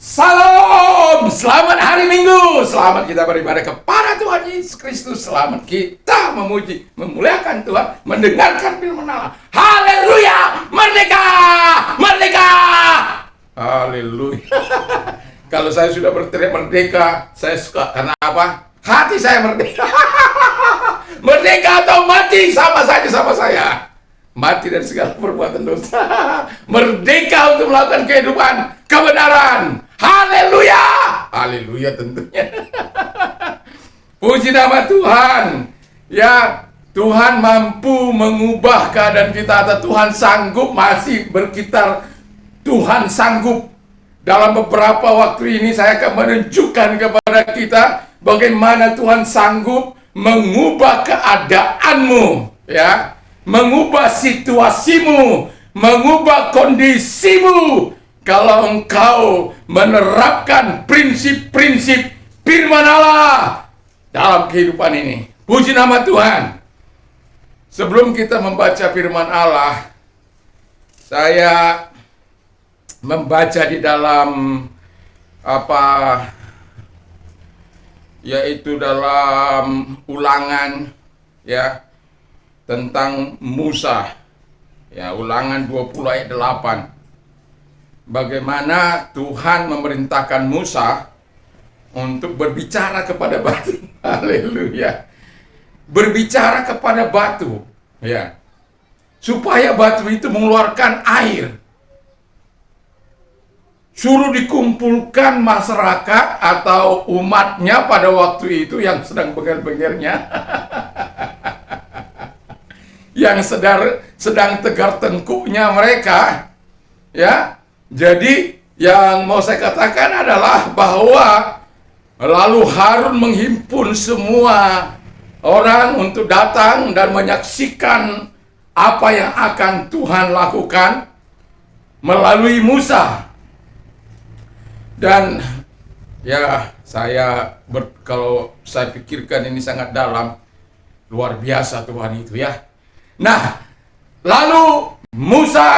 Salam, selamat hari Minggu, selamat kita beribadah kepada Tuhan Yesus Kristus, selamat kita memuji, memuliakan Tuhan, mendengarkan firman Allah. Haleluya, merdeka, merdeka, haleluya. Kalau saya sudah berteriak merdeka, saya suka. Karena apa? Hati saya merdeka. Merdeka atau mati sama saja sama saya. Mati dari segala perbuatan dosa. Merdeka untuk melakukan kehidupan kebenaran. Haleluya. Haleluya tentunya. Puji nama Tuhan. Ya, Tuhan mampu mengubah keadaan kita, atau Tuhan sanggup, masih berkitar. Tuhan sanggup. Dalam beberapa waktu ini saya akan menunjukkan kepada kita bagaimana Tuhan sanggup mengubah keadaanmu, ya, mengubah situasimu, mengubah kondisimu kalau engkau menerapkan prinsip-prinsip firman Allah dalam kehidupan ini. Puji nama Tuhan. Sebelum kita membaca firman Allah, saya membaca di dalam yaitu dalam Ulangan, ya, tentang Musa, ya, Ulangan 20 ayat 8. Bagaimana Tuhan memerintahkan Musa untuk berbicara kepada batu. Haleluya. Berbicara kepada batu, ya, supaya batu itu mengeluarkan air. Suruh dikumpulkan masyarakat atau umatnya pada waktu itu yang sedang bengel-bengelnya, yang sedang tegar tengkuknya mereka, ya. Jadi yang mau saya katakan adalah bahwa lalu Harun menghimpun semua orang untuk datang dan menyaksikan apa yang akan Tuhan lakukan melalui Musa. Dan ya, kalau saya pikirkan ini sangat dalam, luar biasa Tuhan itu, ya. Nah, lalu Musa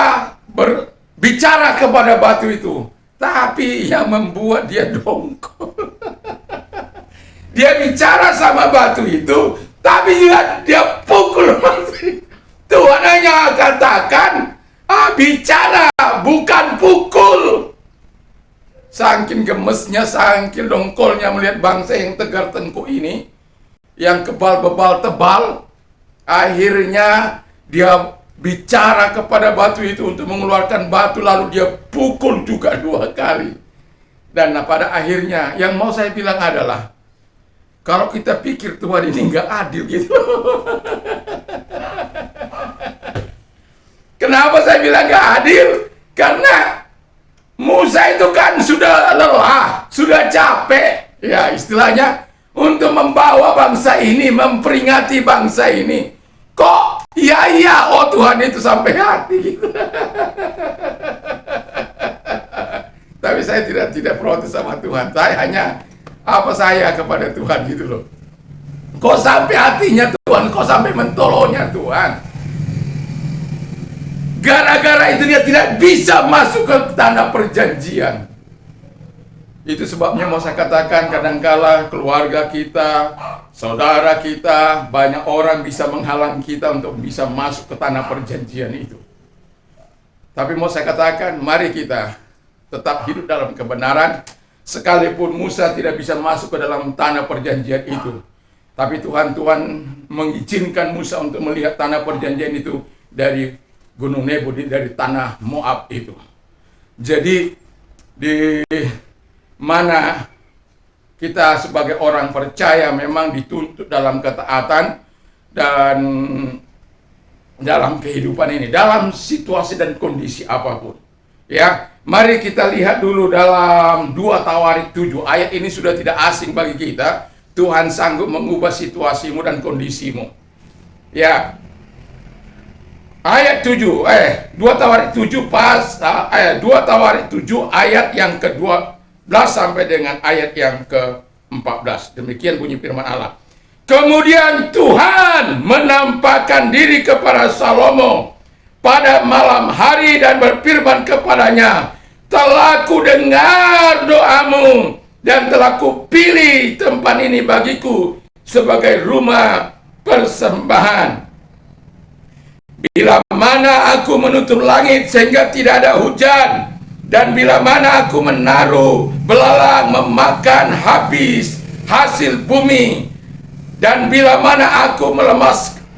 berbicara kepada batu itu, tapi yang membuat dia dongkol. Dia bicara sama batu itu, tapi dia pukul batu. Tuhan hanya katakan, bicara, bukan pukul. Saking gemesnya, saking dongkolnya melihat bangsa yang tegar tengkuk ini, yang kebal bebal tebal, akhirnya dia bicara kepada batu itu untuk mengeluarkan batu, lalu dia pukul juga 2 kali. Dan pada akhirnya yang mau saya bilang adalah, kalau kita pikir Tuhan ini nggak adil gitu. Kenapa saya bilang nggak adil? Karena Musa itu kan sudah lelah, sudah capek, ya istilahnya, untuk membawa bangsa ini, memperingati bangsa ini. Kok iya, oh Tuhan itu sampai hati gitu. Tapi saya tidak protes sama Tuhan. Saya hanya saya kepada Tuhan gitu loh. Kok sampai hatinya Tuhan, kok sampai mentolonya Tuhan. Gara-gara itu dia tidak bisa masuk ke tanah perjanjian. Itu sebabnya mau saya katakan, kadangkala keluarga kita, saudara kita, banyak orang bisa menghalang kita untuk bisa masuk ke tanah perjanjian itu. Tapi mau saya katakan, mari kita tetap hidup dalam kebenaran. Sekalipun Musa tidak bisa masuk ke dalam tanah perjanjian itu, tapi Tuhan mengizinkan Musa untuk melihat tanah perjanjian itu dari Gunung Nebo, dari tanah Moab itu. Jadi di mana kita sebagai orang percaya memang dituntut dalam ketaatan dan dalam kehidupan ini, dalam situasi dan kondisi apapun. Ya, mari kita lihat dulu dalam 2 Tawarik 7. Ayat ini sudah tidak asing bagi kita. Tuhan sanggup mengubah situasimu dan kondisimu. Ya. Ayat 7, 2 Tawarik 7 2 Tawarik 7 ayat yang ke-12 sampai dengan ayat yang ke-14. Demikian bunyi firman Allah. Kemudian Tuhan menampakkan diri kepada Salomo pada malam hari dan berfirman kepadanya, telah ku dengar doamu dan telah ku pilih tempat ini bagiku sebagai rumah persembahan. Bila mana aku menutup langit sehingga tidak ada hujan, dan bila mana aku menaruh belalang memakan habis hasil bumi, dan bila mana aku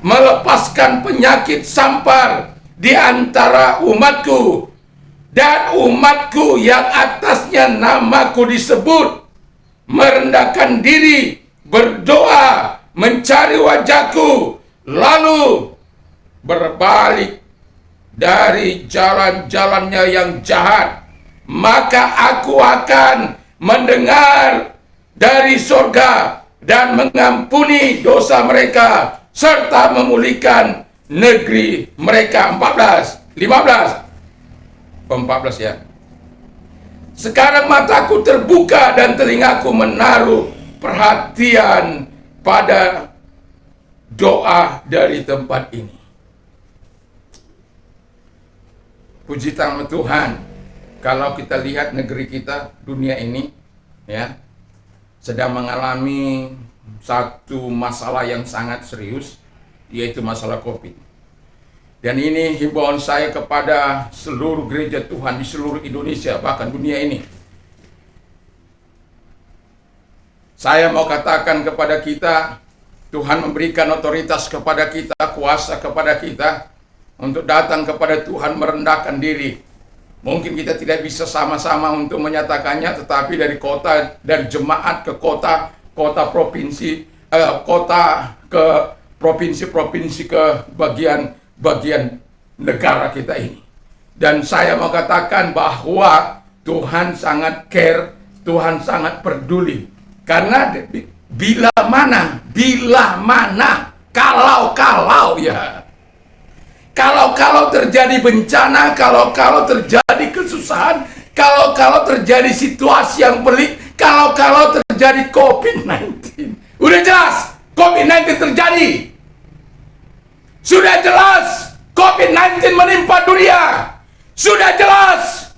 melepaskan penyakit sampar di antara umatku, dan umatku yang atasnya namaku disebut merendahkan diri, berdoa, mencari wajahku, lalu berbalik dari jalan-jalannya yang jahat, maka aku akan mendengar dari sorga dan mengampuni dosa mereka serta memulihkan negeri mereka. 14 ya. Sekarang mataku terbuka dan telingaku menaruh perhatian pada doa dari tempat ini. Puji nama Tuhan, kalau kita lihat negeri kita, dunia ini ya sedang mengalami satu masalah yang sangat serius, yaitu masalah COVID. Dan ini himbauan saya kepada seluruh gereja Tuhan di seluruh Indonesia, bahkan dunia ini. Saya mau katakan kepada kita, Tuhan memberikan otoritas kepada kita, kuasa kepada kita untuk datang kepada Tuhan merendahkan diri. Mungkin kita tidak bisa sama-sama untuk menyatakannya, tetapi dari kota, dari jemaat ke kota, kota provinsi, kota ke provinsi-provinsi ke bagian negara kita ini. Dan saya mau katakan bahwa Tuhan sangat care, Tuhan sangat peduli. Karena bila mana, kalau terjadi bencana, kalau terjadi kesusahan, kalau terjadi situasi yang pelik, kalau terjadi COVID-19. Udah jelas, COVID-19 terjadi. Sudah jelas, COVID-19 menimpa dunia. Sudah jelas.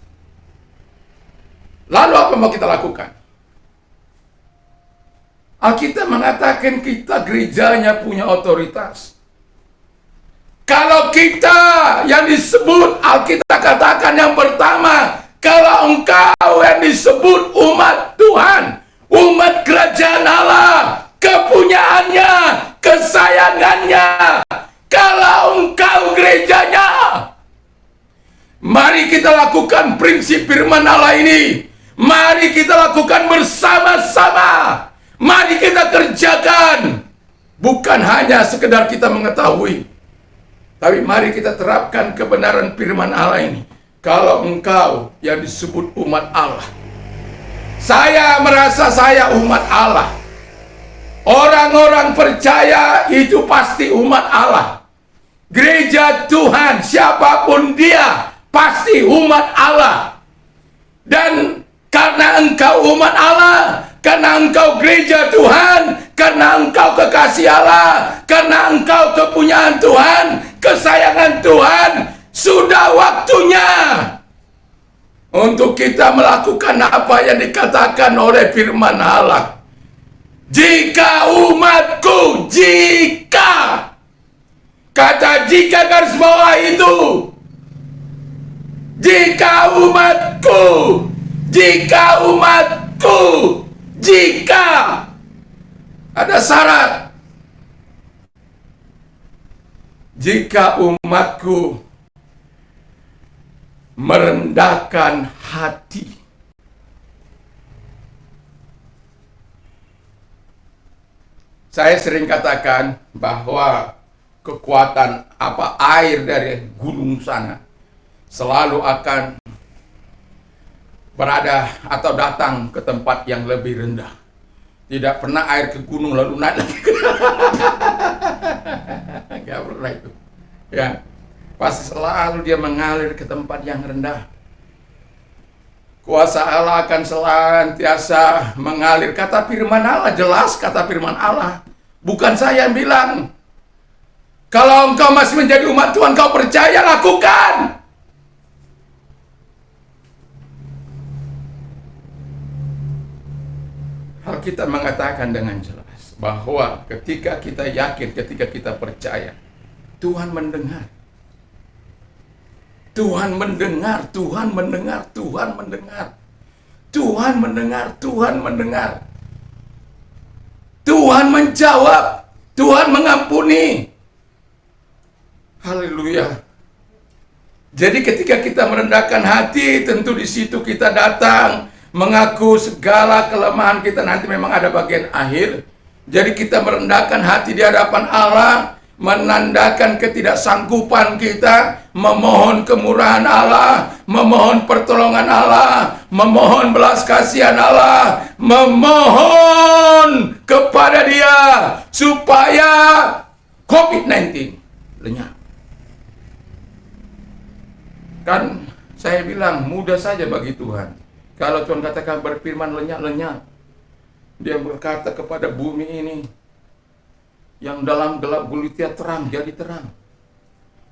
Lalu apa mau kita lakukan? Alkitab mengatakan kita gerejanya punya otoritas. Kalau kita yang disebut, Alkitab katakan yang pertama, kalau engkau yang disebut umat Tuhan, umat kerajaan Allah, kepunyaannya, kesayangannya, kalau engkau gerejanya, mari kita lakukan prinsip firman Allah ini. Mari kita lakukan bersama-sama. Mari kita kerjakan. Bukan hanya sekedar kita mengetahui, tapi mari kita terapkan kebenaran firman Allah ini. Kalau engkau yang disebut umat Allah, saya merasa saya umat Allah. Orang-orang percaya itu pasti umat Allah. Gereja Tuhan, siapapun dia, pasti umat Allah. Dan karena engkau umat Allah, karena engkau gereja Tuhan, karena engkau kekasih Allah, karena engkau kepunyaan Tuhan, kesayangan Tuhan, sudah waktunya untuk kita melakukan apa yang dikatakan oleh firman Allah. Jika umatku, jika, kata jika garis bawah itu, jika umatku, jika ada syarat, jika umatku merendahkan hati, saya sering katakan bahwa kekuatan air dari gunung sana selalu akan berada atau datang ke tempat yang lebih rendah. Tidak pernah air ke gunung lalu naik lagi. Gak pernah itu. Ya, pasti selalu dia mengalir ke tempat yang rendah. Kuasa Allah akan senantiasa mengalir. Kata firman Allah, jelas kata firman Allah. Bukan saya yang bilang. Kalau engkau masih menjadi umat Tuhan, kau percaya, lakukan. Alkitab mengatakan dengan jelas bahwa ketika kita yakin, ketika kita percaya, Tuhan mendengar. Tuhan mendengar, Tuhan mendengar, Tuhan mendengar. Tuhan mendengar, Tuhan mendengar. Tuhan menjawab, Tuhan mengampuni. Haleluya. Jadi ketika kita merendahkan hati, tentu di situ kita datang mengaku segala kelemahan kita. Nanti memang ada bagian akhir. Jadi kita merendahkan hati di hadapan Allah, menandakan ketidaksanggupan kita, memohon kemurahan Allah, memohon pertolongan Allah, memohon belas kasihan Allah, memohon kepada Dia supaya COVID-19 lenyap. Kan saya bilang mudah saja bagi Tuhan. Kalau Tuhan katakan berfirman lenyap-lenyap, Dia berkata kepada bumi ini, yang dalam gelap gulita terang jadi terang,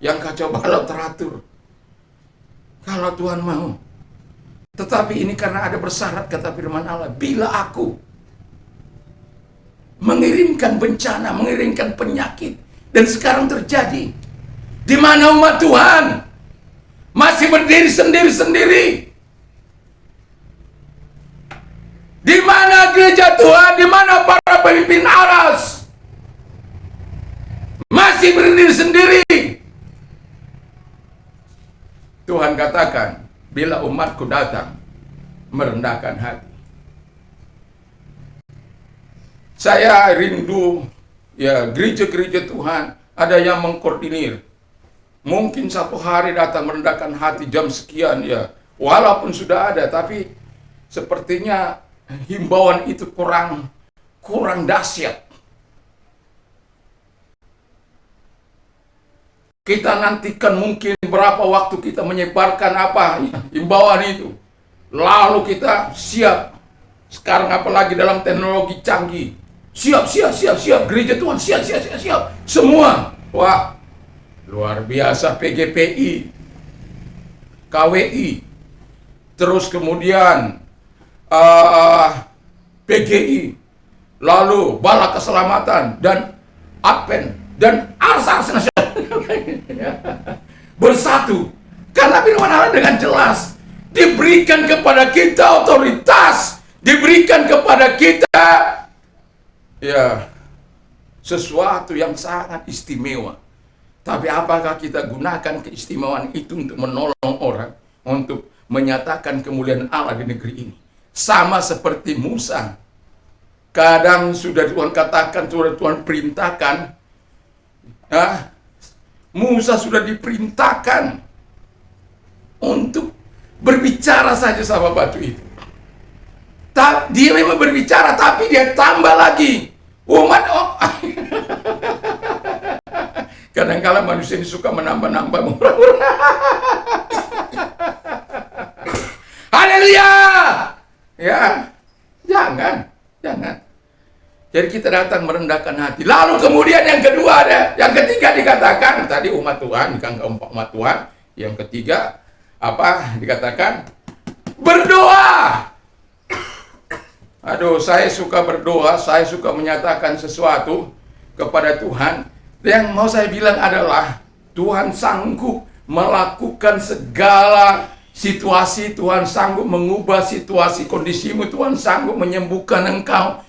yang kacau balau teratur. Kalau Tuhan mau. Tetapi ini karena ada bersyarat, kata firman Allah, bila aku mengirimkan bencana, mengirimkan penyakit, dan sekarang terjadi, di mana umat Tuhan masih berdiri sendiri-sendiri, di mana gereja Tuhan, di mana para pemimpin aras masih berdiri sendiri. Tuhan katakan, bila umatku datang merendahkan hati. Saya rindu ya gereja-gereja Tuhan ada yang mengkoordinir. Mungkin satu hari datang merendahkan hati jam sekian ya. Walaupun sudah ada, tapi sepertinya himbauan itu kurang dahsyat. Kita nantikan mungkin berapa waktu kita menyebarkan apa ya, himbauan itu. Lalu kita siap. Sekarang apalagi dalam teknologi canggih. Siap. Gereja Tuhan siap. Semua. Wah, luar biasa. PGPI, KWI, terus kemudian PGI, lalu Bala Keselamatan, dan Advent, dan ars nasional bersatu. Karena firman Allah dengan jelas diberikan kepada kita otoritas, diberikan kepada kita ya sesuatu yang sangat istimewa. Tapi apakah kita gunakan keistimewaan itu untuk menolong orang, untuk menyatakan kemuliaan Allah di negeri ini? Sama seperti Musa. Kadang sudah Tuhan katakan, sudah Tuhan perintahkan. Ya, Musa sudah diperintahkan untuk berbicara saja sama batu itu. Dia memang berbicara, tapi dia tambah lagi. Kadang-kala manusia ini suka menambah-nambah. Haleluya! Ya, jangan. Jadi kita datang merendahkan hati. Lalu kemudian yang kedua ada, yang ketiga dikatakan tadi umat Tuhan, yang keempat umat Tuhan, yang ketiga apa dikatakan? Berdoa. Aduh, saya suka berdoa, saya suka menyatakan sesuatu kepada Tuhan. Yang mau saya bilang adalah Tuhan sanggup melakukan segala situasi, Tuhan sanggup mengubah situasi kondisimu, Tuhan sanggup menyembuhkan engkau.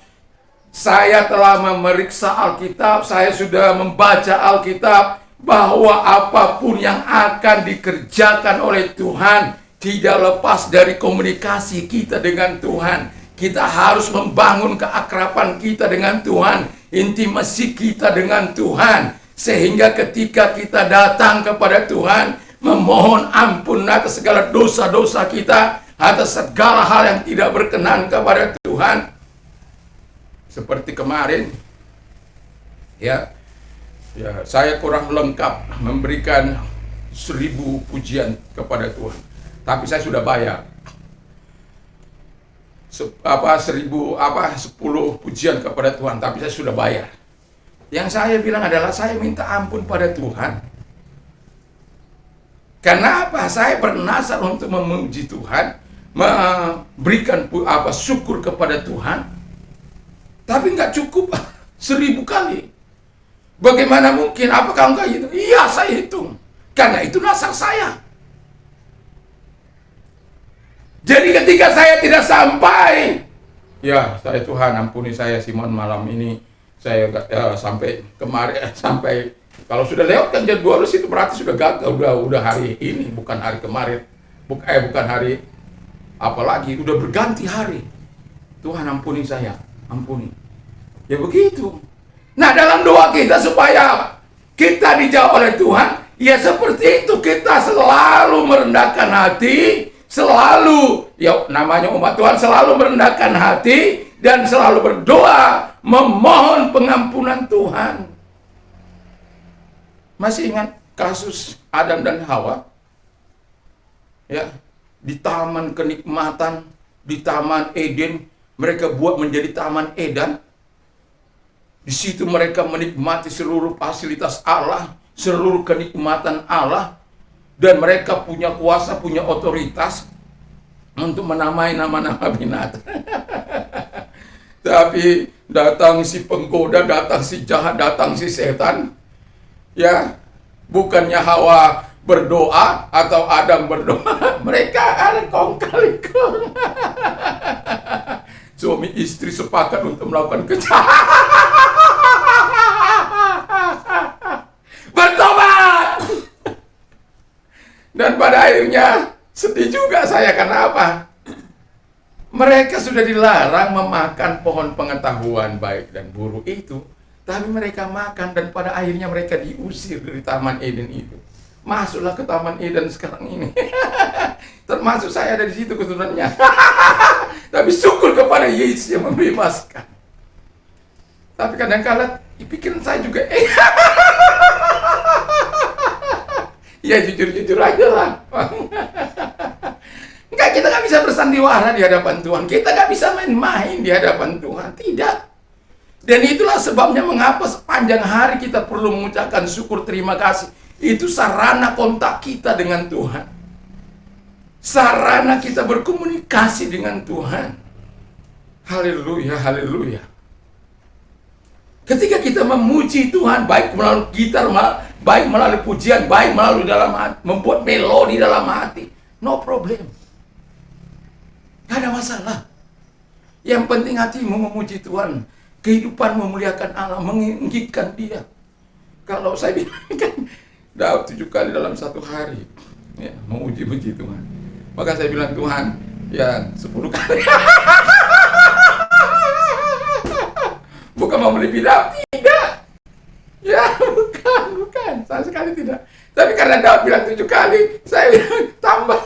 Saya telah memeriksa Alkitab, saya sudah membaca Alkitab, bahwa apapun yang akan dikerjakan oleh Tuhan tidak lepas dari komunikasi kita dengan Tuhan. Kita harus membangun keakraban kita dengan Tuhan, intimasi kita dengan Tuhan, sehingga ketika kita datang kepada Tuhan, memohon ampun atas segala dosa-dosa kita, atas segala hal yang tidak berkenan kepada Tuhan. Seperti kemarin, ya saya kurang lengkap memberikan 1000 pujian kepada Tuhan, tapi saya sudah bayar 10 pujian kepada Tuhan, tapi saya sudah bayar. Yang saya bilang adalah saya minta ampun pada Tuhan. Karena apa? Saya bernasar untuk memuji Tuhan, memberikan syukur kepada Tuhan. Tapi nggak cukup 1000 kali. Bagaimana mungkin? Apakah enggak hitung? Iya, saya hitung. Karena itu nasar saya. Jadi ketika saya tidak sampai, ya saya Tuhan ampuni saya Simon malam ini. Saya sampai kemarin, sampai kalau sudah lewat kan jam 12 itu berarti sudah gagal. Udah hari ini, bukan hari kemarin. Bukan hari apalagi, udah berganti hari. Tuhan ampuni saya, ampuni. Ya begitu. Nah, dalam doa kita supaya kita dijawab oleh Tuhan, ya seperti itu, kita selalu merendahkan hati, selalu, ya namanya umat Tuhan, selalu merendahkan hati dan selalu berdoa, memohon pengampunan Tuhan. Masih ingat kasus Adam dan Hawa? Ya, di taman kenikmatan, di taman Eden, mereka buat menjadi taman Eden. Di situ mereka menikmati seluruh fasilitas Allah, seluruh kenikmatan Allah, dan mereka punya kuasa, punya otoritas untuk menamai nama-nama binatang. Tapi datang si penggoda, datang si jahat, datang si setan. Ya, bukannya Hawa berdoa atau Adam berdoa, mereka ada kong-kali-kong. Suami istri sepakat untuk melakukan kejahatan. Bertobat. Dan pada akhirnya sedih juga saya, karena apa? Mereka sudah dilarang memakan pohon pengetahuan baik dan buruk itu, tapi mereka makan dan pada akhirnya mereka diusir dari Taman Eden itu. Masuklah ke Taman Eden sekarang ini. Termasuk saya ada di situ keturunannya. Tapi syukur kepada Yesus yang membebaskan. Tapi kadang-kala pikiran saya juga, ya jujur-jujur aja lah. Enggak, kita nggak bisa bersandiwara di hadapan Tuhan. Kita nggak bisa main-main di hadapan Tuhan. Tidak. Dan itulah sebabnya mengapa sepanjang hari kita perlu mengucapkan syukur terima kasih. Itu sarana kontak kita dengan Tuhan. Sarana kita berkomunikasi dengan Tuhan. Haleluya, haleluya. Ketika kita memuji Tuhan, baik melalui gitar, baik melalui pujian, baik melalui dalam hati, membuat melodi dalam hati, no problem. Tidak ada masalah. Yang penting hatimu memuji Tuhan, kehidupan memuliakan Allah, menginginkan Dia. Kalau saya bilang kan, Daud 7 kali dalam satu hari, ya, memuji-puji Tuhan. Maka saya bilang, Tuhan, ya 10 kali. Bukan mau lebih Daud, tidak. Ya, bukan. Sama sekali tidak. Tapi karena Daud bilang 7 kali, saya bilang tambah.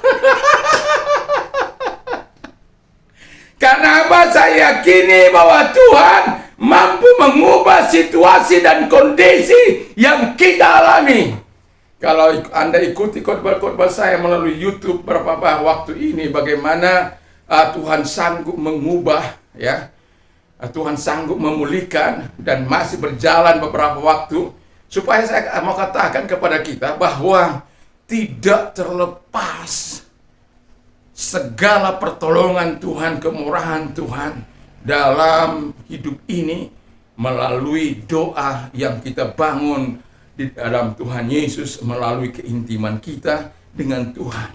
Karena apa? Saya yakini bahwa Tuhan mampu mengubah situasi dan kondisi yang kita alami. Kalau Anda ikuti khotbah-khotbah saya melalui YouTube beberapa waktu ini, bagaimana Tuhan sanggup mengubah, ya, Tuhan sanggup memulihkan, dan masih berjalan beberapa waktu, supaya saya mau katakan kepada kita bahwa tidak terlepas segala pertolongan Tuhan, kemurahan Tuhan dalam hidup ini melalui doa yang kita bangun di dalam Tuhan Yesus, melalui keintiman kita dengan Tuhan.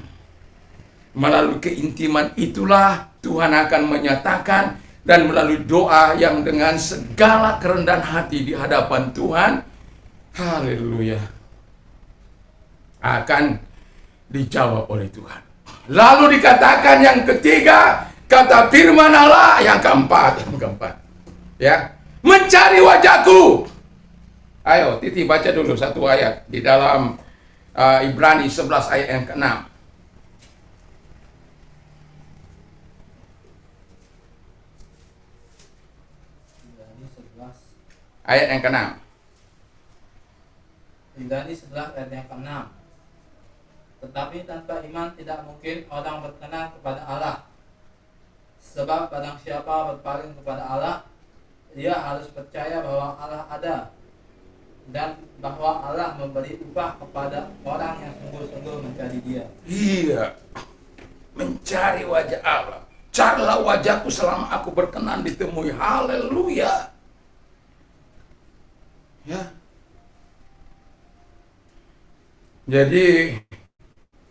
Melalui keintiman itulah Tuhan akan menyatakan, dan melalui doa yang dengan segala kerendahan hati di hadapan Tuhan, haleluya, akan dijawab oleh Tuhan. Lalu dikatakan yang ketiga, kata firman Allah yang keempat, ya, mencari wajahku. Ayo, Titi baca dulu satu ayat di dalam Ibrani 11 ayat yang ke-6. Ayat yang ke-6. Ibrani 11 ayat yang ke-6. Tetapi tanpa iman tidak mungkin orang berkenan kepada Allah. Sebab barang siapa berpaling kepada Allah, ia harus percaya bahwa Allah ada, dan bahwa Allah memberi upah kepada orang yang sungguh-sungguh mencari Dia. Iya, mencari wajah Allah. carilah wajahku selama aku berkenan ditemui. Haleluya. Ya. Jadi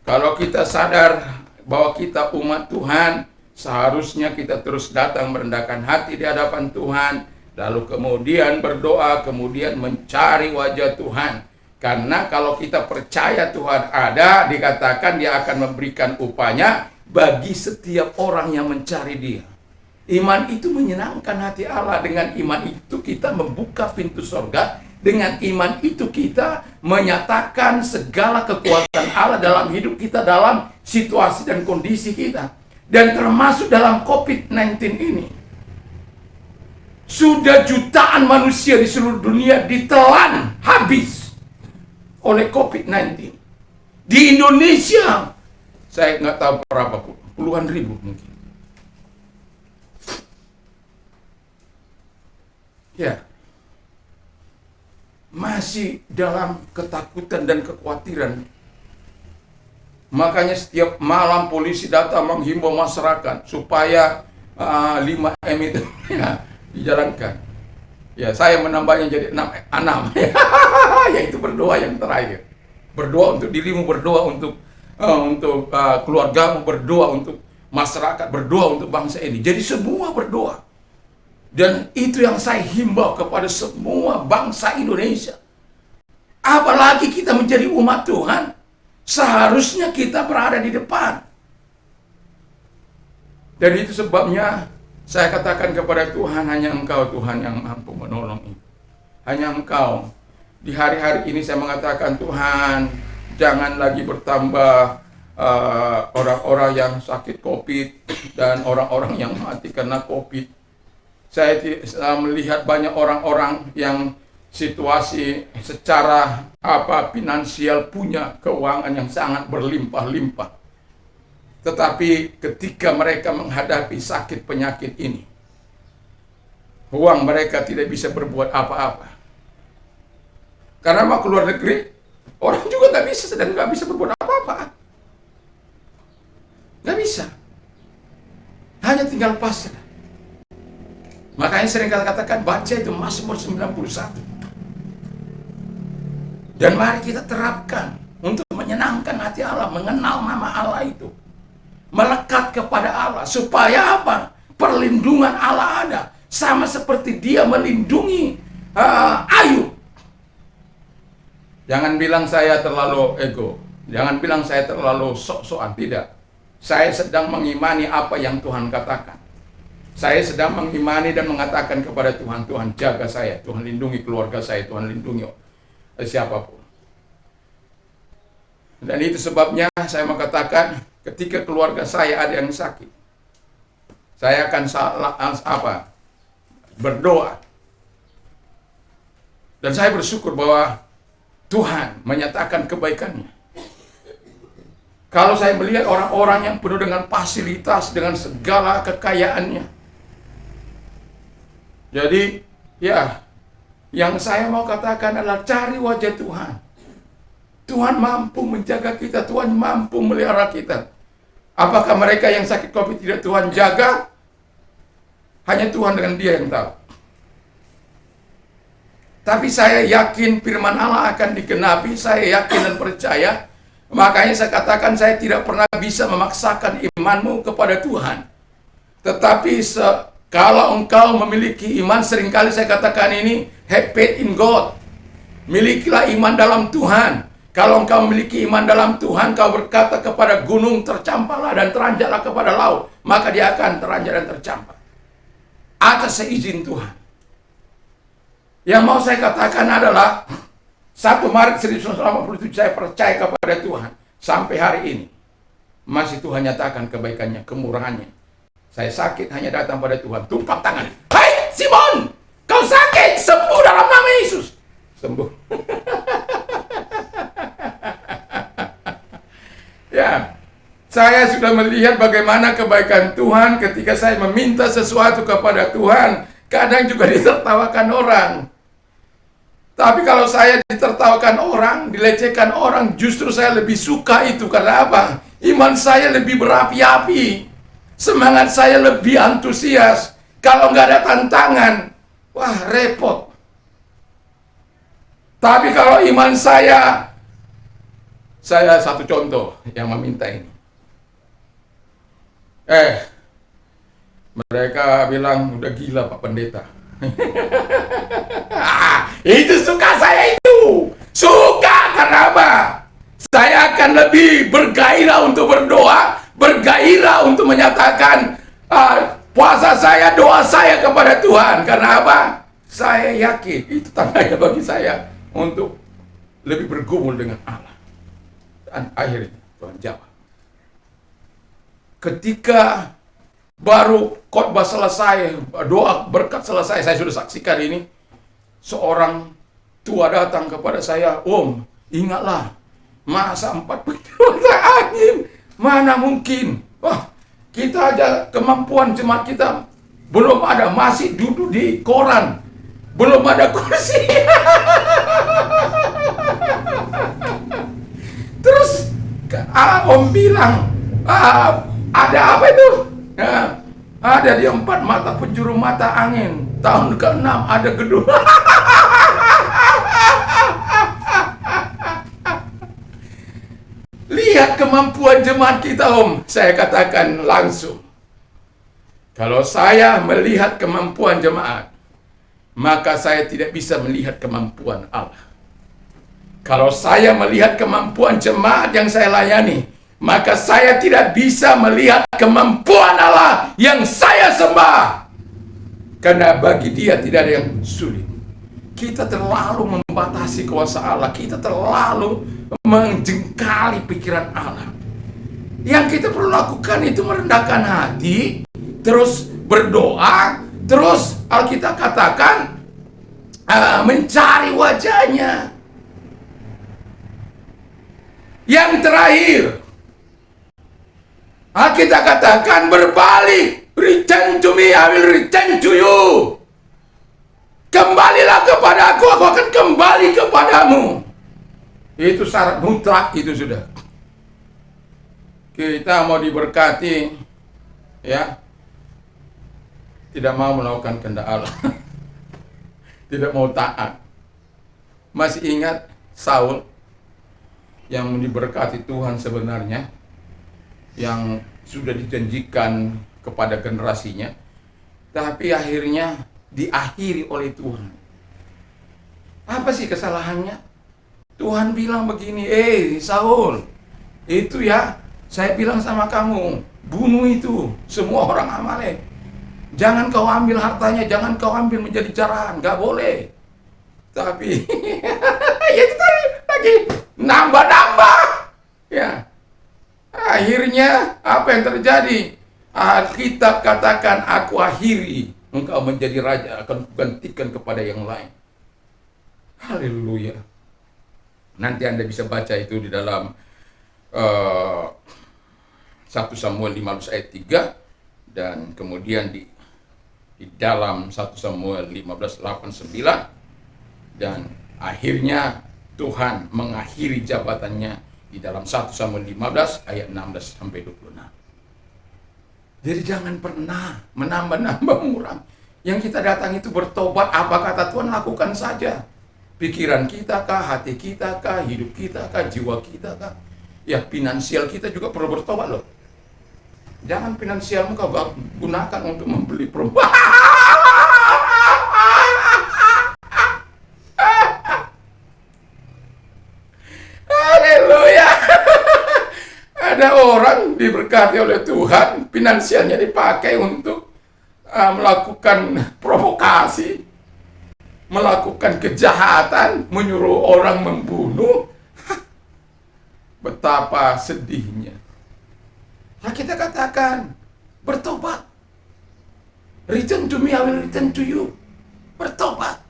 kalau kita sadar bahwa kita umat Tuhan, seharusnya kita terus datang merendahkan hati di hadapan Tuhan, lalu kemudian berdoa, kemudian mencari wajah Tuhan. Karena kalau kita percaya Tuhan ada, dikatakan Dia akan memberikan upahnya bagi setiap orang yang mencari Dia. Iman itu menyenangkan hati Allah. Dengan iman itu kita membuka pintu surga. Dengan iman itu kita menyatakan segala kekuatan Allah dalam hidup kita, dalam situasi dan kondisi kita. Dan termasuk dalam COVID-19 ini. Sudah jutaan manusia di seluruh dunia ditelan habis oleh COVID-19. Di Indonesia, saya nggak tahu berapa, puluhan ribu mungkin. Ya. Masih dalam ketakutan dan kekhawatiran. Makanya setiap malam polisi datang menghimbau masyarakat supaya 5M itu ya, dijalankan. Ya, saya menambahnya jadi 6. Yaitu berdoa yang terakhir. Berdoa untuk dirimu, berdoa untuk keluargamu, berdoa untuk masyarakat, berdoa untuk bangsa ini. Jadi semua berdoa. Dan itu yang saya himbau kepada semua bangsa Indonesia. Apalagi kita menjadi umat Tuhan, seharusnya kita berada di depan. Dan itu sebabnya saya katakan kepada Tuhan, hanya Engkau Tuhan yang mampu menolong itu. Hanya Engkau. Di hari-hari ini saya mengatakan, Tuhan, jangan lagi bertambah orang-orang yang sakit COVID dan orang-orang yang mati karena COVID. Saya melihat banyak orang-orang yang situasi secara finansial punya keuangan yang sangat berlimpah-limpah. Tetapi ketika mereka menghadapi sakit penyakit ini, uang mereka tidak bisa berbuat apa-apa. Karena mau keluar negeri, orang juga nggak bisa dan nggak bisa berbuat apa-apa. Nggak bisa. Hanya tinggal pasrah. Makanya sering katakan baca itu Mazmur 91. Dan mari kita terapkan untuk menyenangkan hati Allah, mengenal nama Allah itu. Melekat kepada Allah. Supaya apa? Perlindungan Allah ada. Sama seperti Dia melindungi Ayub. Jangan bilang saya terlalu ego. Jangan bilang saya terlalu sok-sokan. Tidak. Saya sedang mengimani apa yang Tuhan katakan. Saya sedang mengimani dan mengatakan kepada Tuhan, Tuhan jaga saya, Tuhan lindungi keluarga saya, Tuhan lindungi siapapun. Dan itu sebabnya saya mengatakan, ketika keluarga saya ada yang sakit, saya akan berdoa. Dan saya bersyukur bahwa Tuhan menyatakan kebaikannya. Kalau saya melihat orang-orang yang penuh dengan fasilitas, dengan segala kekayaannya. Jadi, ya, yang saya mau katakan adalah cari wajah Tuhan. Tuhan mampu menjaga kita, Tuhan mampu melihara kita. Apakah mereka yang sakit COVID tidak Tuhan jaga? Hanya Tuhan dengan Dia yang tahu. Tapi saya yakin firman Allah akan digenapi, saya yakin dan percaya. Makanya saya katakan saya tidak pernah bisa memaksakan imanmu kepada Tuhan. Tetapi kalau engkau memiliki iman, seringkali saya katakan ini, have faith in God. Milikilah iman dalam Tuhan. Kalau engkau memiliki iman dalam Tuhan, kau berkata kepada gunung, tercampaklah dan teranjaklah kepada laut. Maka dia akan teranjak dan tercampak. Atas seizin Tuhan. Yang mau saya katakan adalah, 1 Maret 1987 saya percaya kepada Tuhan. Sampai hari ini, masih Tuhan nyatakan kebaikannya, kemurahannya. Saya sakit hanya datang pada Tuhan, tumpang tangan. Hai Simon, kau sakit, sembuh dalam nama Yesus. Sembuh. Ya, saya sudah melihat bagaimana kebaikan Tuhan ketika saya meminta sesuatu kepada Tuhan. Kadang juga ditertawakan orang. Tapi kalau saya ditertawakan orang, dilecehkan orang, justru saya lebih suka itu. Karena apa? Iman saya lebih berapi-api. Semangat saya lebih antusias. Kalau nggak ada tantangan, wah repot. Tapi kalau iman saya satu contoh yang meminta ini. Mereka bilang udah gila Pak Pendeta. Itu suka saya itu. Suka karena apa? Saya akan lebih bergairah untuk berdoa, bergairah untuk menyatakan puasa saya, doa saya kepada Tuhan. Karena apa? Saya yakin itu tandanya bagi saya untuk lebih bergumul dengan Allah. Dan akhirnya Tuhan jawab. Ketika baru khotbah selesai, doa berkat selesai, saya sudah saksikan ini. Seorang tua datang kepada saya, Om, ingatlah, masa 40 angin, mana mungkin? Wah, kita aja kemampuan jemaat kita belum ada, masih duduk di koran, belum ada kursi. Terus Om bilang, ada apa itu? Ada di 4 mata penjuru mata angin. Tahun ke-6 ada gedung. Lihat kemampuan jemaat kita, Om. Saya katakan langsung. Kalau saya melihat kemampuan jemaat, maka saya tidak bisa melihat kemampuan Allah. Kalau saya melihat kemampuan jemaat yang saya layani, maka saya tidak bisa melihat kemampuan Allah yang saya sembah. Karena bagi Dia tidak ada yang sulit. Kita terlalu membatasi kuasa Allah. Kita terlalu menjengkali pikiran Allah. Yang kita perlu lakukan itu merendahkan hati, terus berdoa, terus Alkitab katakan mencari wajahnya. Yang terakhir, Alkitab katakan berbalik. Return to me, I will return to you. Kembalilah kepada aku akan kembali kepadamu. Itu syarat mutlak, itu sudah. Kita mau diberkati, ya, tidak mau melakukan kehendak Allah. Tidak mau taat. Masih ingat Saul yang diberkati Tuhan sebenarnya, yang sudah dijanjikan kepada generasinya, tapi akhirnya diakhiri oleh Tuhan. Apa sih kesalahannya? Tuhan bilang begini, Saul, itu ya, saya bilang sama kamu, bunuh itu semua orang Amalek. Jangan kau ambil hartanya, jangan kau ambil menjadi jarahan, gak boleh. Tapi ya itu tadi lagi nambah-nambah. Ya. Akhirnya apa yang terjadi? Alkitab katakan, aku akhiri engkau menjadi raja, akan gantikan kepada yang lain. Haleluya. Nanti Anda bisa baca itu di dalam 1 Samuel 15 ayat 3, dan kemudian di dalam 1 Samuel 15 8 9, dan akhirnya Tuhan mengakhiri jabatannya di dalam 1 Samuel 15 ayat 16 sampai 26. Jadi jangan pernah menambah-nambah orang. Yang kita datang itu bertobat, apa kata Tuhan lakukan saja. Pikiran kita kah, hati kita kah, hidup kita kah, jiwa kita kah. Ya, finansial kita juga perlu bertobat loh. Jangan finansialmu kau gunakan untuk membeli perempuan. Haleluya. Ada orang diberkati oleh Tuhan, finansialnya dipakai untuk melakukan provokasi, melakukan kejahatan, menyuruh orang membunuh. Betapa sedihnya. Nah, kita katakan, bertobat. Return to me, I will return to you. Bertobat.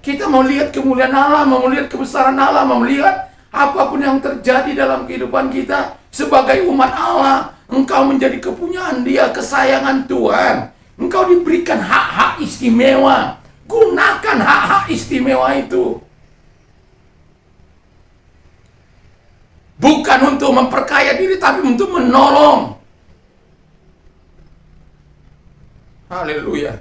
Kita mau lihat kemuliaan Allah, mau lihat kebesaran Allah, mau lihat apapun yang terjadi dalam kehidupan kita sebagai umat Allah. Engkau menjadi kepunyaan Dia, kesayangan Tuhan. Engkau diberikan hak-hak istimewa. Gunakan hak-hak istimewa itu. Bukan untuk memperkaya diri, tapi untuk menolong. Haleluya.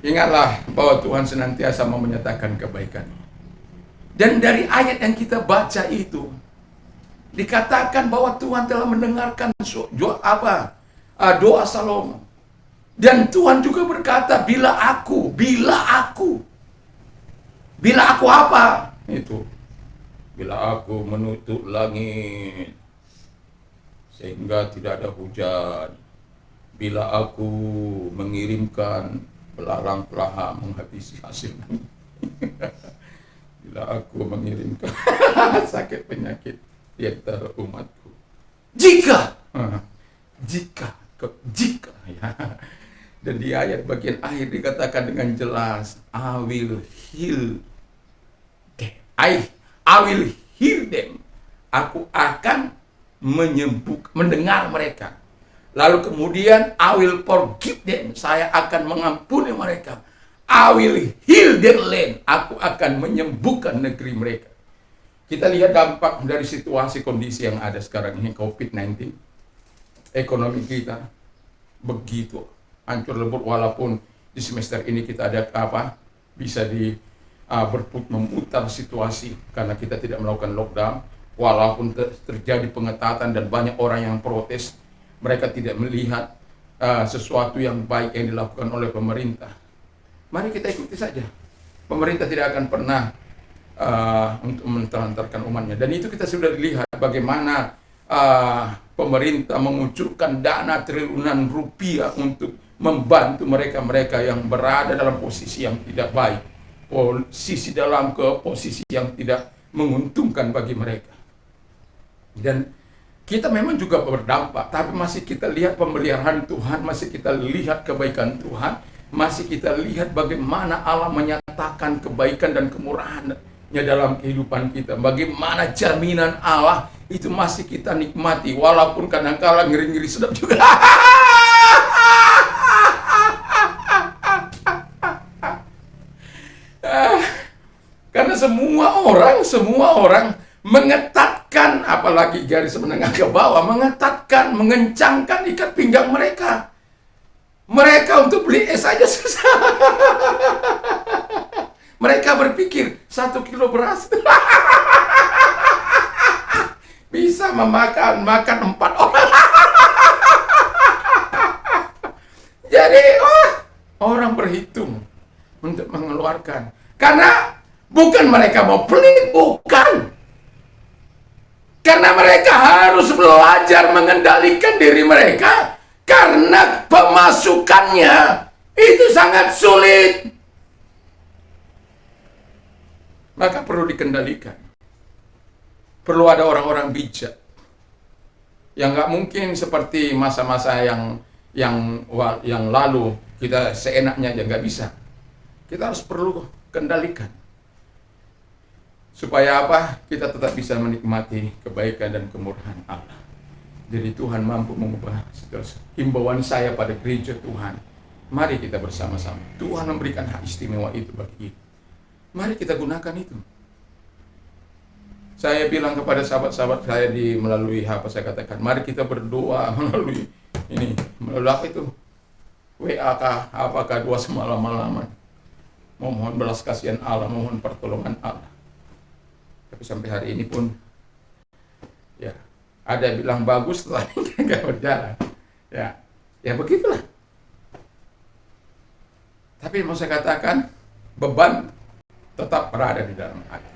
Ingatlah bahwa Tuhan senantiasa mau menyatakan kebaikan. Dan dari ayat yang kita baca itu, dikatakan bahwa Tuhan telah mendengarkan doa Salomo. Dan Tuhan juga berkata, bila aku apa? Itu, bila aku menutup langit sehingga tidak ada hujan, bila aku mengirimkan belalang pelaha menghabisi hasil bumi, bila aku mengirimkan sakit penyakit di antara umatku, jika ya. Dan di ayat bagian akhir dikatakan dengan jelas, I will heal them. I will hear them. Aku akan mendengar mereka. Lalu kemudian I will forgive them. Saya akan mengampuni mereka. I will heal their land. Aku akan menyembuhkan negeri mereka. Kita lihat dampak dari situasi kondisi yang ada sekarang ini, COVID-19. Ekonomi kita begitu hancur lebur, walaupun di semester ini kita ada bisa memutar situasi karena kita tidak melakukan lockdown. Walaupun terjadi pengetatan dan banyak orang yang protes, mereka tidak melihat sesuatu yang baik yang dilakukan oleh pemerintah. Mari kita ikuti saja. Pemerintah tidak akan pernah untuk mentelantarkan umatnya. Dan itu kita sudah lihat bagaimana pemerintah mengucurkan dana triliunan rupiah untuk membantu mereka-mereka yang berada dalam posisi yang tidak baik, posisi yang tidak menguntungkan bagi mereka. Dan kita memang juga berdampak, tapi masih kita lihat pemeliharaan Tuhan, masih kita lihat kebaikan Tuhan, masih kita lihat bagaimana Allah menyatakan kebaikan dan kemurahan-Nya dalam kehidupan kita. Bagaimana jaminan Allah itu masih kita nikmati, walaupun kadang-kala ngeri-ngeri sedap juga. Karena semua orang mengetatkan, apalagi garis menengah ke bawah, mengetatkan, mengencangkan ikat pinggang mereka. Mereka untuk beli es saja susah. Mereka berpikir 1 kilo beras bisa makan 4 orang. Jadi orang berhitung untuk mengeluarkan. Karena bukan mereka mau pelit, bukan. Karena mereka harus belajar mengendalikan diri mereka, karena pemasukannya itu sangat sulit. Maka perlu dikendalikan. Perlu ada orang-orang bijak. Yang nggak mungkin seperti masa-masa yang lalu kita seenaknya aja, nggak bisa. Kita harus perlu kendalikan. Supaya apa? Kita tetap bisa menikmati kebaikan dan kemurahan Allah. Jadi Tuhan mampu mengubah situasi. Himbauan saya pada gereja Tuhan, mari kita bersama-sama. Tuhan memberikan hak istimewa itu bagi kita. Mari kita gunakan itu. Saya bilang kepada sahabat-sahabat saya melalui apa saya katakan, mari kita berdoa melalui apa itu? WA kah, apakah doa semalam-malaman. Mohon belas kasihan Allah, mohon pertolongan Allah. Tapi sampai hari ini pun ya ada yang bilang bagus, setelah ini nggak berjalan. Ya begitulah. Tapi mau saya katakan, beban tetap berada di dalam hati.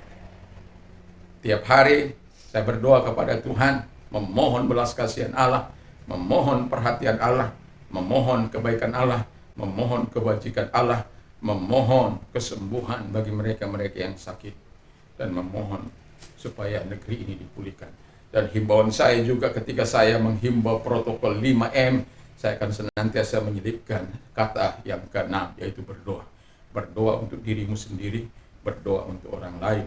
Tiap hari saya berdoa kepada Tuhan, memohon belas kasihan Allah, memohon perhatian Allah, memohon kebaikan Allah, memohon kebajikan Allah, memohon kesembuhan bagi mereka-mereka yang sakit, dan memohon supaya negeri ini dipulihkan. Dan himbauan saya juga ketika saya menghimbau protokol 5M, saya akan senantiasa menyelipkan kata yang ke-6, yaitu berdoa. Berdoa untuk dirimu sendiri, berdoa untuk orang lain,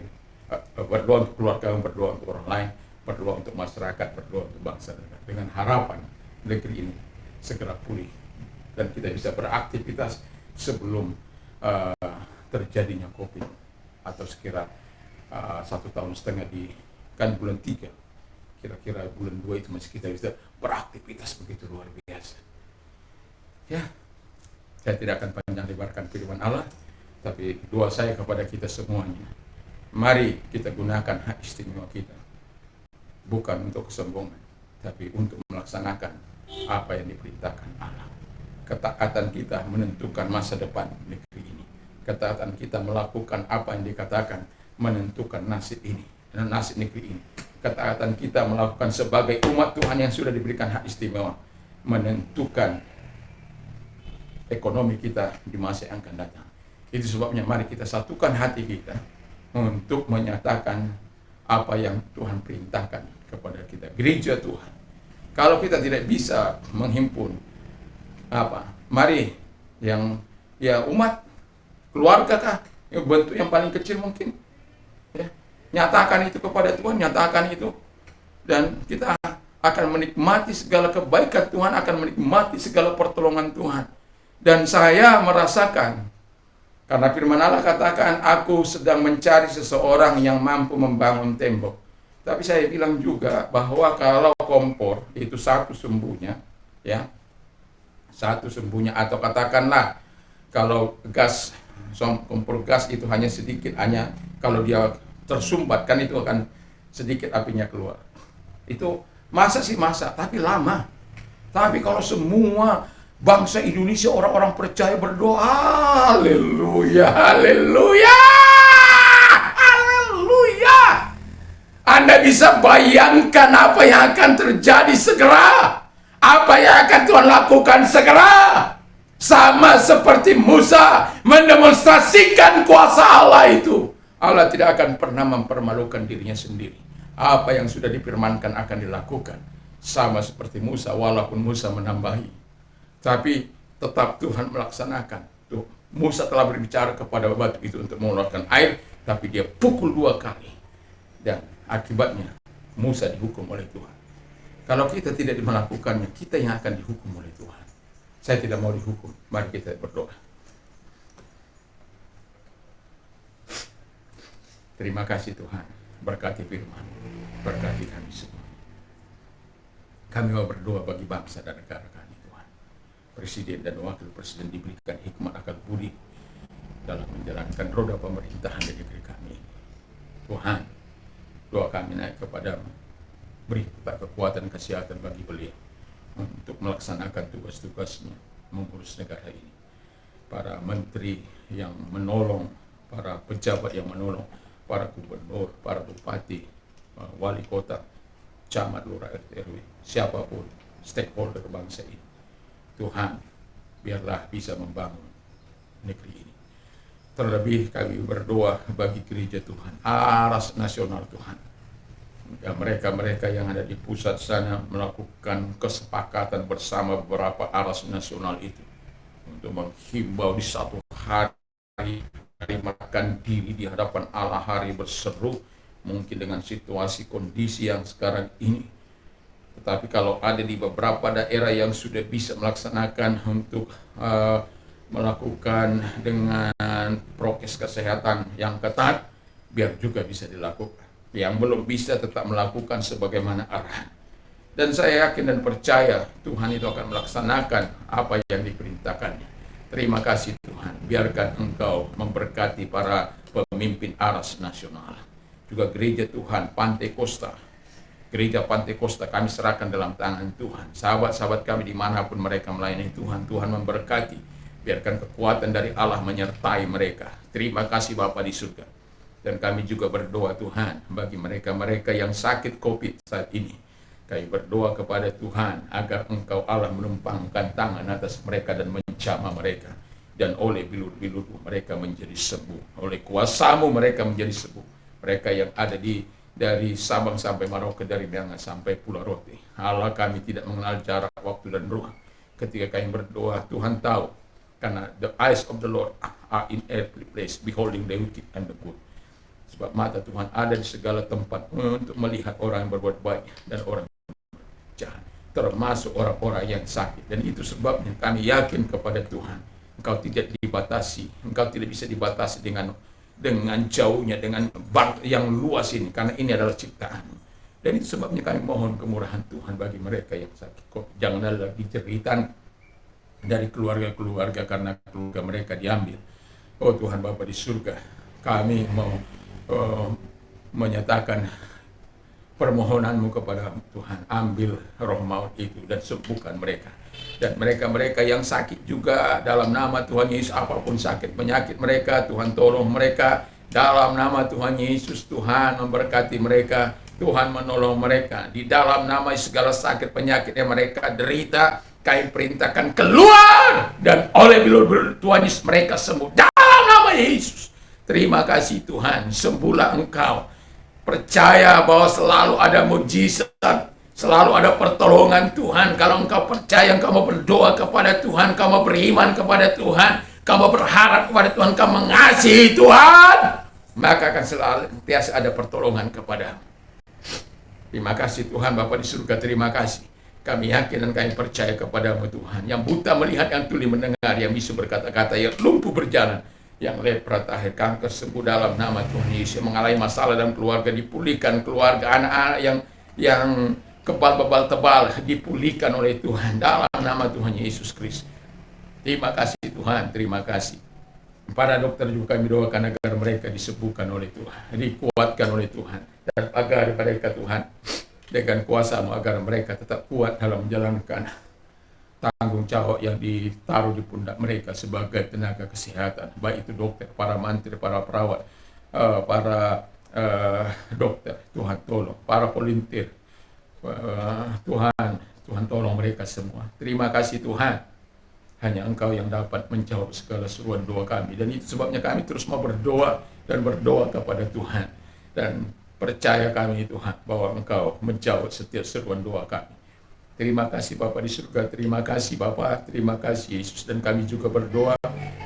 berdoa untuk keluarga, berdoa untuk orang lain, berdoa untuk masyarakat, berdoa untuk bangsa, dengan harapan negeri ini segera pulih dan kita bisa beraktivitas sebelum terjadinya COVID. atau sekira 1,5 tahun di kan bulan 3, kira-kira bulan 2 itu masih kita bisa beraktivitas begitu luar biasa. Ya, saya tidak akan panjang lebarkan firman Allah, tapi doa saya kepada kita semuanya, mari kita gunakan hak istimewa kita, bukan untuk kesombongan, tapi untuk melaksanakan apa yang diperintahkan Allah. Ketaatan kita menentukan masa depan negeri ini. Ketaatan kita melakukan apa yang dikatakan menentukan nasib ini, nasib negeri ini. Ketaatan kita melakukan sebagai umat Tuhan yang sudah diberikan hak istimewa menentukan ekonomi kita di masa yang akan datang. Itu sebabnya mari kita satukan hati kita untuk menyatakan apa yang Tuhan perintahkan kepada kita, gereja Tuhan. Kalau kita tidak bisa menghimpun mari yang umat keluarga kah, bentuk yang paling kecil mungkin, ya, nyatakan itu kepada Tuhan, nyatakan itu, dan kita akan menikmati segala kebaikan Tuhan, akan menikmati segala pertolongan Tuhan. Dan saya merasakan, karena firman Allah katakan, aku sedang mencari seseorang yang mampu membangun tembok. Tapi saya bilang juga bahwa kalau kompor itu satu sumbunya, ya, satu sumbunya, atau katakanlah kalau gas, kompor gas itu hanya sedikit, hanya kalau dia tersumbat kan itu akan sedikit apinya keluar. Itu masa sih masa, tapi lama. Tapi kalau semua bangsa Indonesia, orang-orang percaya berdoa, haleluya, haleluya, haleluya. Anda bisa bayangkan apa yang akan terjadi segera. Apa yang akan Tuhan lakukan segera. Sama seperti Musa mendemonstrasikan kuasa Allah itu. Allah tidak akan pernah mempermalukan dirinya sendiri. Apa yang sudah difirmankan akan dilakukan. Sama seperti Musa, walaupun Musa menambahi, tapi tetap Tuhan melaksanakan. Tuh, Musa telah berbicara kepada batu itu untuk mengeluarkan air, tapi dia pukul 2 kali. Dan akibatnya Musa dihukum oleh Tuhan. Kalau kita tidak melakukannya, kita yang akan dihukum oleh Tuhan. Saya tidak mau dihukum. Mari kita berdoa. Terima kasih Tuhan. Berkati firman. Berkati kami semua. Kami mau berdoa bagi bangsa dan negara kami, Tuhan. Presiden dan wakil presiden diberikan hikmat akal budi dalam menjalankan roda pemerintahan di negeri kami. Tuhan, doa kami naik kepadamu. Beri kekuatan kesehatan bagi beliau untuk melaksanakan tugas-tugasnya mengurus negara ini. Para menteri yang menolong, para pejabat yang menolong, para gubernur, para bupati, wali kota, camat, lurah, RT, RW, siapapun stakeholder bangsa ini. Tuhan, biarlah bisa membangun negeri ini. Terlebih kami berdoa bagi gereja Tuhan, aras nasional Tuhan. Ya, mereka-mereka yang ada di pusat sana melakukan kesepakatan bersama beberapa aras nasional itu untuk menghimbau di satu hari makan diri di hadapan Allah, hari berseru, mungkin dengan situasi kondisi yang sekarang ini. Tetapi kalau ada di beberapa daerah yang sudah bisa melaksanakan untuk melakukan dengan prokes kesehatan yang ketat, biar juga bisa dilakukan. Yang belum bisa tetap melakukan sebagaimana arahan. Dan saya yakin dan percaya Tuhan itu akan melaksanakan apa yang diperintahkannya. Terima kasih Tuhan. Biarkan Engkau memberkati para pemimpin aras nasional. Juga gereja Tuhan Pantai Kosta. Gereja Pantai Kosta kami serahkan dalam tangan Tuhan. Sahabat-sahabat kami dimanapun mereka melayani Tuhan, Tuhan memberkati. Biarkan kekuatan dari Allah menyertai mereka. Terima kasih Bapa di surga. Dan kami juga berdoa Tuhan bagi mereka-mereka yang sakit COVID saat ini. Kami berdoa kepada Tuhan agar Engkau Allah menumpangkan tangan atas mereka dan menjamah mereka. Dan oleh bilur-bilur mereka menjadi sembuh. Oleh kuasa-Mu mereka menjadi sembuh. Mereka yang ada dari Sabang sampai Merauke, dari Miangas sampai Pulau Rote. Allah, kami tidak mengenal jarak, waktu, dan ruang. Ketika kami berdoa, Tuhan tahu. Karena the eyes of the Lord are in every place, beholding the wicked and the good. Sebab mata Tuhan ada di segala tempat untuk melihat orang yang berbuat baik dan orang yang jahat, termasuk orang-orang yang sakit. Dan itu sebabnya kami yakin kepada Tuhan. Engkau tidak dibatasi, Engkau tidak bisa dibatasi dengan dengan jauhnya, dengan yang luas ini, karena ini adalah ciptaan. Dan itu sebabnya kami mohon kemurahan Tuhan bagi mereka yang sakit COVID. Jangan ada lagi jeritan dari keluarga-keluarga karena keluarga mereka diambil. Oh Tuhan Bapa di surga, kami mau menyatakan permohonanmu kepada Tuhan, ambil roh maut itu dan sembuhkan mereka. Dan mereka-mereka yang sakit juga dalam nama Tuhan Yesus, apapun sakit penyakit mereka, Tuhan tolong mereka. Dalam nama Tuhan Yesus, Tuhan memberkati mereka, Tuhan menolong mereka. Di dalam nama segala sakit penyakit yang mereka derita, kami perintahkan keluar, dan oleh bilur Tuhan Yesus mereka sembuh. Dalam nama Yesus. Terima kasih Tuhan, sembuhlah Engkau. Percaya bahwa selalu ada mujizat, selalu ada pertolongan Tuhan. Kalau engkau percaya, engkau mau berdoa kepada Tuhan, engkau mau beriman kepada Tuhan, engkau mau berharap kepada Tuhan, engkau mengasihi Tuhan, maka akan selalu tiasa ada pertolongan kepadamu. Terima kasih Tuhan Bapa di surga, terima kasih. Kami yakin dan kami percaya kepadamu Tuhan. Yang buta melihat, yang tuli mendengar, yang bisu berkata-kata, yang lumpuh berjalan, yang lepra tahir, kanker sembuh dalam nama Tuhan Yesus. Yang mengalami masalah dalam keluarga dipulihkan, keluarga anak-anak yang kebal bebal tebal dipulihkan oleh Tuhan dalam nama Tuhan Yesus Kristus. Terima kasih Tuhan, terima kasih. Para dokter juga kami doakan agar mereka disembuhkan oleh Tuhan, dikuatkan oleh Tuhan, dan agar mereka Tuhan dengan kuasa-Mu agar mereka tetap kuat dalam menjalankan tanggung jawab yang ditaruh di pundak mereka sebagai tenaga kesehatan, baik itu dokter, para mantri, para perawat, para dokter, Tuhan tolong, para volunteer, Tuhan tolong mereka semua. Terima kasih Tuhan, hanya Engkau yang dapat menjawab segala seruan doa kami, dan itu sebabnya kami terus mau berdoa dan berdoa kepada Tuhan, dan percaya kami Tuhan bahwa Engkau menjawab setiap seruan doa kami. Terima kasih Bapa di surga, terima kasih Bapa, terima kasih Yesus. Dan kami juga berdoa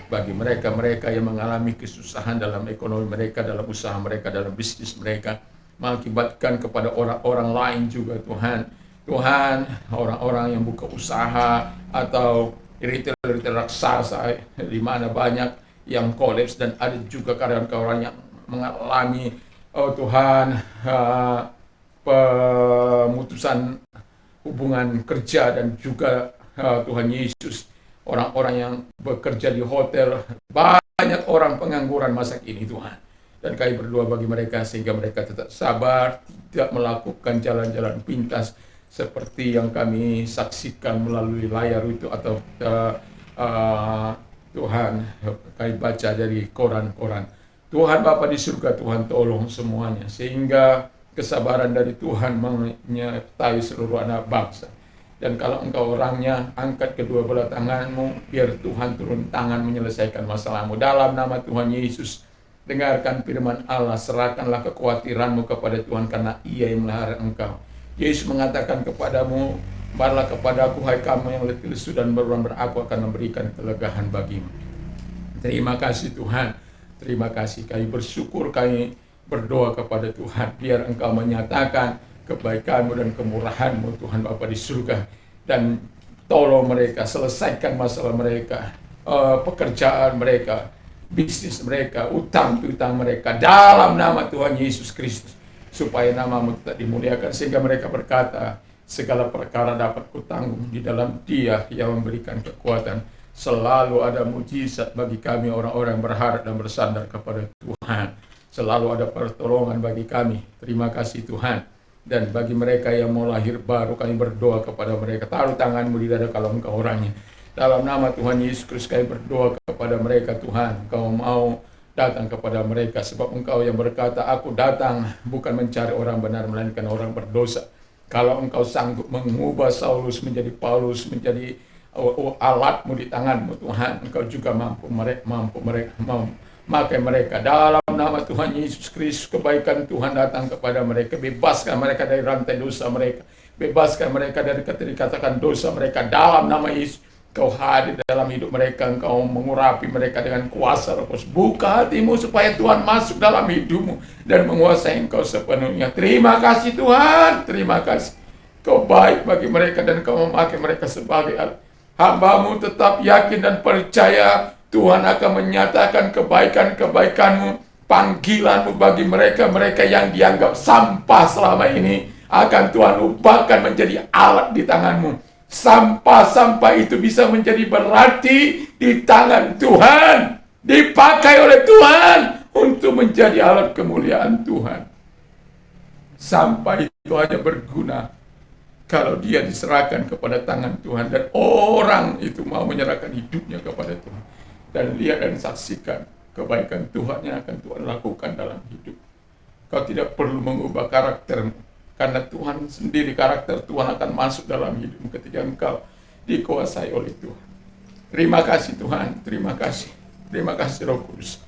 bagi mereka-mereka yang mengalami kesusahan dalam ekonomi mereka, dalam usaha mereka, dalam bisnis mereka, mengakibatkan kepada orang-orang lain juga Tuhan. Tuhan, orang-orang yang buka usaha atau retail raksasa di mana banyak yang kolaps, dan ada juga karyawan-karyawan yang mengalami Tuhan pemutusan hubungan kerja, dan juga Tuhan Yesus, orang-orang yang bekerja di hotel, banyak orang pengangguran masa kini Tuhan. Dan kami berdoa bagi mereka sehingga mereka tetap sabar, tidak melakukan jalan-jalan pintas seperti yang kami saksikan melalui layar itu, atau Tuhan kami baca dari koran-koran. Tuhan Bapa di surga, Tuhan tolong semuanya sehingga kesabaran dari Tuhan menyertai seluruh anak bangsa. Dan kalau Engkau orangnya, angkat kedua belah tanganmu, biar Tuhan turun tangan menyelesaikan masalahmu. Dalam nama Tuhan Yesus, dengarkan firman Allah, serahkanlah kekhawatiranmu kepada Tuhan, karena Ia yang melihara engkau. Yesus mengatakan kepadamu, "Marilah kepadaku, hai kamu yang letih lesu dan berbeban, aku akan memberikan kelegaan bagimu." Terima kasih Tuhan, terima kasih. Kami bersyukur, kami berdoa kepada Tuhan, biar Engkau menyatakan kebaikan-Mu dan kemurahan-Mu Tuhan Bapa di surga, dan tolong mereka, selesaikan masalah mereka, pekerjaan mereka, bisnis mereka, utang-piutang mereka, dalam nama Tuhan Yesus Kristus, supaya nama-Mu tetap dimuliakan, sehingga mereka berkata, segala perkara dapat kutanggung di dalam Dia yang memberikan kekuatan. Selalu ada mujizat bagi kami orang-orang berharap dan bersandar kepada Tuhan. Selalu ada pertolongan bagi kami. Terima kasih Tuhan. Dan bagi mereka yang mau lahir baru, kami berdoa kepada mereka. Taruh tangan-Mu di dada kalau Engkau orangnya. Dalam nama Tuhan Yesus Kristus kami berdoa kepada mereka Tuhan. Engkau mau datang kepada mereka. Sebab Engkau yang berkata, aku datang bukan mencari orang benar, melainkan orang berdosa. Kalau Engkau sanggup mengubah Saulus menjadi Paulus, menjadi alat-Mu di tangan-Mu Tuhan, Engkau juga mampu memakai mereka. Dalam nama Tuhan Yesus Kristus, kebaikan Tuhan datang kepada mereka. Bebaskan mereka dari rantai dosa mereka. Bebaskan mereka dari keterikatan dosa mereka. Dalam nama Yesus, Engkau hadir dalam hidup mereka. Engkau mengurapi mereka dengan kuasa Roh Kudus. Buka hatimu supaya Tuhan masuk dalam hidupmu dan menguasai engkau sepenuhnya. Terima kasih Tuhan. Terima kasih. Kau baik bagi mereka dan Kau memakai mereka sebagai alat. Hamba-Mu tetap yakin dan percaya Tuhan akan menyatakan kebaikan-kebaikan-Mu Panggilan-Mu bagi mereka-mereka yang dianggap sampah selama ini akan Tuhan ubahkan menjadi alat di tangan-Mu. Sampah-sampah itu bisa menjadi berarti di tangan Tuhan, dipakai oleh Tuhan untuk menjadi alat kemuliaan Tuhan. Sampah itu hanya berguna kalau dia diserahkan kepada tangan Tuhan dan orang itu mau menyerahkan hidupnya kepada Tuhan dan lihat dan saksikan kebaikan Tuhan yang akan Tuhan lakukan dalam hidup. Kau tidak perlu mengubah karaktermu, karena Tuhan sendiri, karakter Tuhan akan masuk dalam hidupmu ketika engkau dikuasai oleh Tuhan. Terima kasih Tuhan, terima kasih Roh Kudus.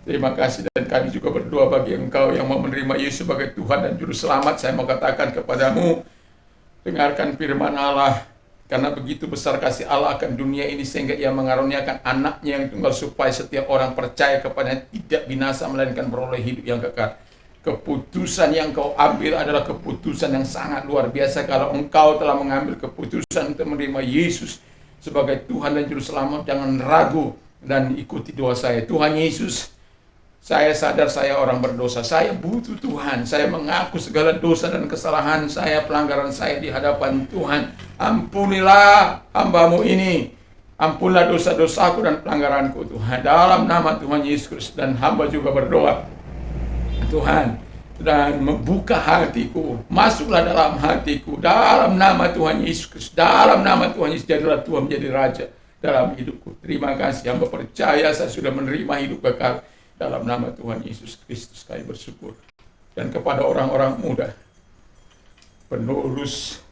Terima kasih, dan kami juga berdoa bagi engkau yang mau menerima Yesus sebagai Tuhan dan Juru Selamat. Saya mau katakan kepadamu, dengarkan firman Allah, karena begitu besar kasih Allah akan dunia ini sehingga Ia mengaruniakan anaknya yang tunggal supaya setiap orang percaya kepadanya tidak binasa melainkan beroleh hidup yang kekal. Keputusan yang kau ambil adalah keputusan yang sangat luar biasa. Kalau engkau telah mengambil keputusan untuk menerima Yesus sebagai Tuhan dan Juru Selamat, jangan ragu dan ikuti doa saya. Tuhan Yesus, saya sadar saya orang berdosa, saya butuh Tuhan, saya mengaku segala dosa dan kesalahan saya, pelanggaran saya di hadapan Tuhan. Ampunilah hamba-Mu ini, ampunilah dosa-dosaku dan pelanggaranku Tuhan, dalam nama Tuhan Yesus Kristus. Dan hamba juga berdoa, Tuhan, dan membuka hatiku, masuklah dalam hatiku, dalam nama Tuhan Yesus Kristus, dalam nama Tuhan Yesus, jadilah Tuhan menjadi Raja dalam hidupku. Terima kasih, hamba percaya saya sudah menerima hidup kekal. Dalam nama Tuhan Yesus Kristus kami bersyukur. Dan kepada orang-orang muda, penerus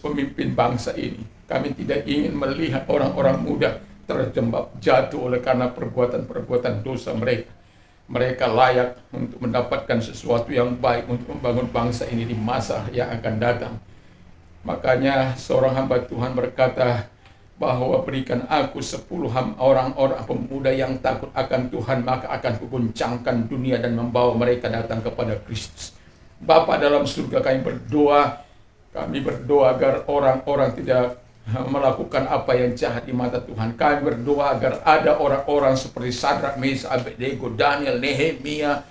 pemimpin bangsa ini, kami tidak ingin melihat orang-orang muda terjebak jatuh oleh karena perbuatan-perbuatan dosa mereka. Mereka layak untuk mendapatkan sesuatu yang baik untuk membangun bangsa ini di masa yang akan datang. Makanya seorang hamba Tuhan berkata, bahwa berikan aku 10 orang-orang pemuda yang takut akan Tuhan, maka akan kuguncangkan dunia dan membawa mereka datang kepada Kristus. Bapa dalam surga, kami berdoa agar orang-orang tidak melakukan apa yang jahat di mata Tuhan. Kami berdoa agar ada orang-orang seperti Sadrak, Mesak, Abednego, Daniel, Nehemia,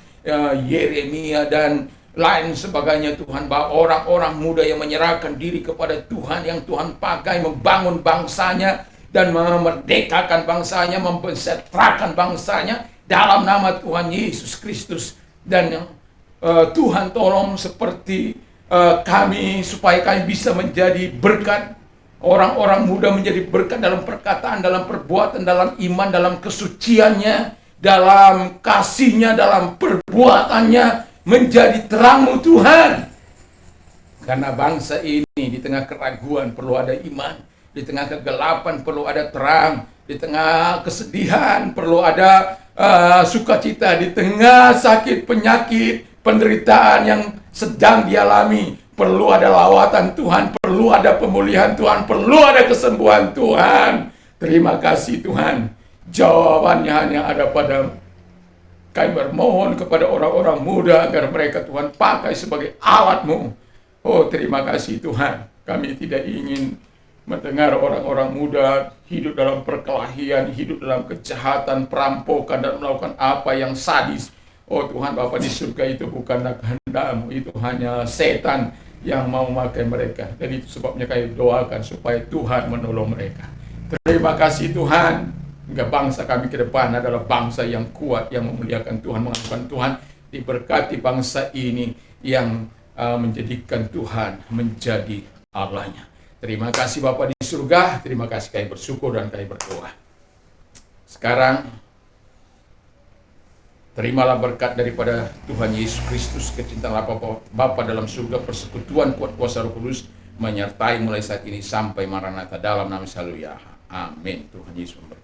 Yeremia, dan lain sebagainya Tuhan, bahwa orang-orang muda yang menyerahkan diri kepada Tuhan, yang Tuhan pakai membangun bangsanya dan memerdekakan bangsanya, memsejahterakan bangsanya dalam nama Tuhan Yesus Kristus. Dan Tuhan tolong seperti kami, supaya kami bisa menjadi berkat. Orang-orang muda menjadi berkat dalam perkataan, dalam perbuatan, dalam iman, dalam kesuciannya, dalam kasihnya, dalam perbuatannya, menjadi terang-Mu Tuhan. Karena bangsa ini di tengah keraguan perlu ada iman, di tengah kegelapan perlu ada terang, di tengah kesedihan perlu ada sukacita, di tengah sakit, penyakit, penderitaan yang sedang dialami perlu ada lawatan Tuhan, perlu ada pemulihan Tuhan, perlu ada kesembuhan Tuhan. Terima kasih Tuhan, jawabannya hanya ada pada. Kami bermohon kepada orang-orang muda agar mereka Tuhan pakai sebagai alat-Mu. Oh, terima kasih Tuhan. Kami tidak ingin mendengar orang-orang muda hidup dalam perkelahian, hidup dalam kejahatan, perampokan, dan melakukan apa yang sadis. Oh Tuhan, Bapa di surga, itu bukanlah kehendak-Mu, itu hanya setan yang mau memakai mereka. Dan itu sebabnya kami doakan supaya Tuhan menolong mereka. Terima kasih Tuhan. Hingga bangsa kami ke depan adalah bangsa yang kuat, yang memuliakan Tuhan, mengagungkan Tuhan. Diberkati bangsa ini yang menjadikan Tuhan menjadi Allahnya. Terima kasih Bapa di surga, terima kasih, kami bersyukur dan kami berdoa. Sekarang terimalah berkat daripada Tuhan Yesus Kristus, kecintaan Bapa dalam surga, persekutuan kuat kuasa Roh Kudus menyertai mulai saat ini sampai Maranatha, dalam nama Yesus. Haleluya. Amin. Tuhan Yesus memberkati.